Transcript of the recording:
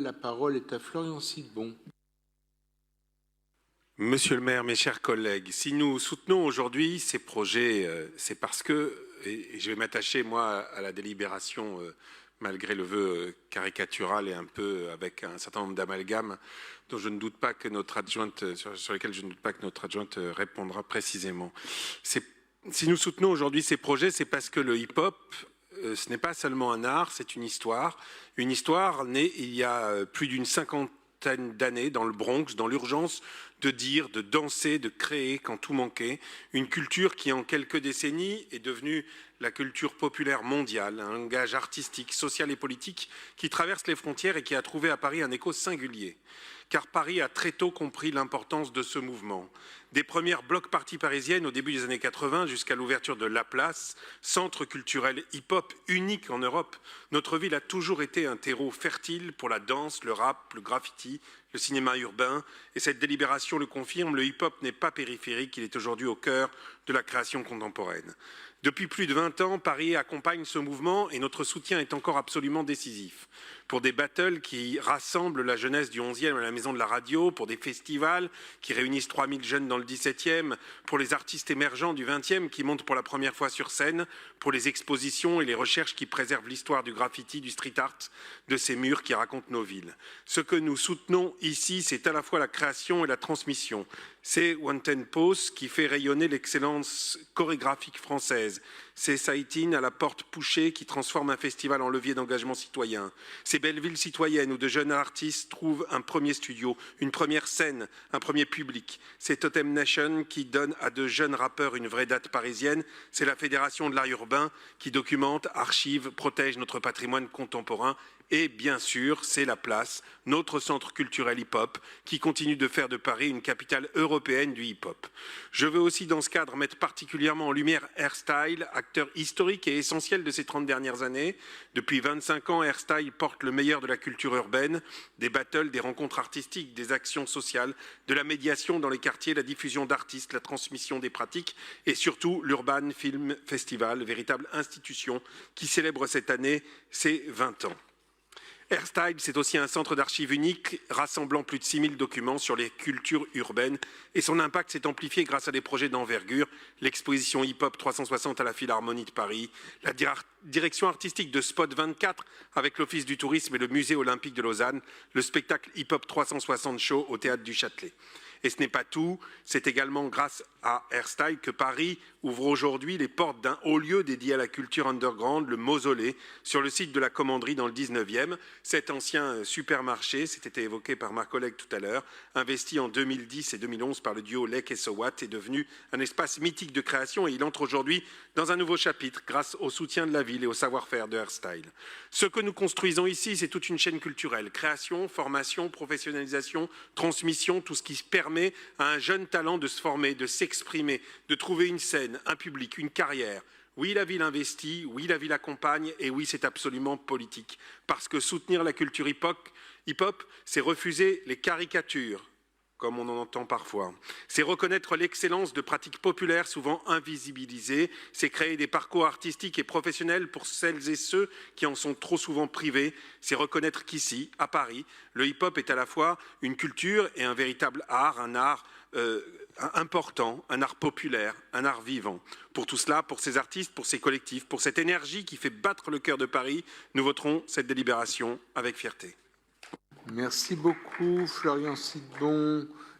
La parole est à Florian Sidbon. Monsieur le maire, mes chers collègues, si nous soutenons aujourd'hui ces projets, c'est parce que, et je vais m'attacher moi à la délibération, malgré le vœu caricatural et un peu avec un certain nombre d'amalgames dont je ne doute pas que notre adjointe, sur lesquels je ne doute pas que notre adjointe répondra précisément. Si nous soutenons aujourd'hui ces projets, c'est parce que le hip-hop, ce n'est pas seulement un art, c'est une histoire née il y a plus d'une cinquantaine d'années dans le Bronx, dans l'urgence de dire, de danser, de créer quand tout manquait, une culture qui en quelques décennies est devenue la culture populaire mondiale, un langage artistique, social et politique qui traverse les frontières et qui a trouvé à Paris un écho singulier. Car Paris a très tôt compris l'importance de ce mouvement. Des premières blocs-parties parisiennes au début des années 80 jusqu'à l'ouverture de La Place, centre culturel hip-hop unique en Europe, notre ville a toujours été un terreau fertile pour la danse, le rap, le graffiti, le cinéma urbain. Et cette délibération le confirme, le hip-hop n'est pas périphérique, il est aujourd'hui au cœur de la création contemporaine. Depuis plus de 20 ans, Paris accompagne ce mouvement et notre soutien est encore absolument décisif. Pour des battles qui rassemblent la jeunesse du 11e à la Maison de la Radio, pour des festivals qui réunissent 3000 jeunes dans le 17e, pour les artistes émergents du 20e qui montent pour la première fois sur scène, pour les expositions et les recherches qui préservent l'histoire du graffiti, du street art, de ces murs qui racontent nos villes. Ce que nous soutenons ici, c'est à la fois la création et la transmission. C'est One Ten Pose qui fait rayonner l'excellence chorégraphique française. C'est Saïtine à la porte Pouchet qui transforme un festival en levier d'engagement citoyen. C'est Belleville citoyenne où de jeunes artistes trouvent un premier studio, une première scène, un premier public. C'est Totem Nation qui donne à de jeunes rappeurs une vraie date parisienne. C'est la Fédération de l'art urbain qui documente, archive, protège notre patrimoine contemporain. Et bien sûr, c'est La Place, notre centre culturel hip-hop, qui continue de faire de Paris une capitale européenne du hip-hop. Je veux aussi dans ce cadre mettre particulièrement en lumière Airstyle, acteur historique et essentiel de ces 30 dernières années. Depuis 25 ans, Airstyle porte le meilleur de la culture urbaine, des battles, des rencontres artistiques, des actions sociales, de la médiation dans les quartiers, la diffusion d'artistes, la transmission des pratiques et surtout l'Urban Film Festival, véritable institution qui célèbre cette année ses 20 ans. Airstyle, c'est aussi un centre d'archives unique rassemblant plus de 6000 documents sur les cultures urbaines et son impact s'est amplifié grâce à des projets d'envergure, l'exposition hip-hop 360 à la Philharmonie de Paris, la direction artistique de Spot 24 avec l'Office du tourisme et le Musée olympique de Lausanne, le spectacle hip-hop 360 show au Théâtre du Châtelet. Et ce n'est pas tout, c'est également grâce à Airstyle que Paris ouvre aujourd'hui les portes d'un haut lieu dédié à la culture underground, le Mausolée, sur le site de la Commanderie dans le 19e. Cet ancien supermarché, c'était évoqué par ma collègue tout à l'heure, investi en 2010 et 2011 par le duo Lek et Sowat, est devenu un espace mythique de création et il entre aujourd'hui dans un nouveau chapitre grâce au soutien de la ville et au savoir-faire de Airstyle. Ce que nous construisons ici, c'est toute une chaîne culturelle, création, formation, professionnalisation, transmission, tout ce qui permet à un jeune talent de se former, de s'exprimer, de trouver une scène, un public, une carrière. Oui, la ville investit, oui, la ville accompagne, et oui, c'est absolument politique. Parce que soutenir la culture hip-hop, c'est refuser les caricatures, comme on en entend parfois. C'est reconnaître l'excellence de pratiques populaires souvent invisibilisées. C'est créer des parcours artistiques et professionnels pour celles et ceux qui en sont trop souvent privés. C'est reconnaître qu'ici, à Paris, le hip-hop est à la fois une culture et un véritable art, un art important, un art populaire, un art vivant. Pour tout cela, pour ces artistes, pour ces collectifs, pour cette énergie qui fait battre le cœur de Paris, nous voterons cette délibération avec fierté. Merci beaucoup, Florian Sidbon.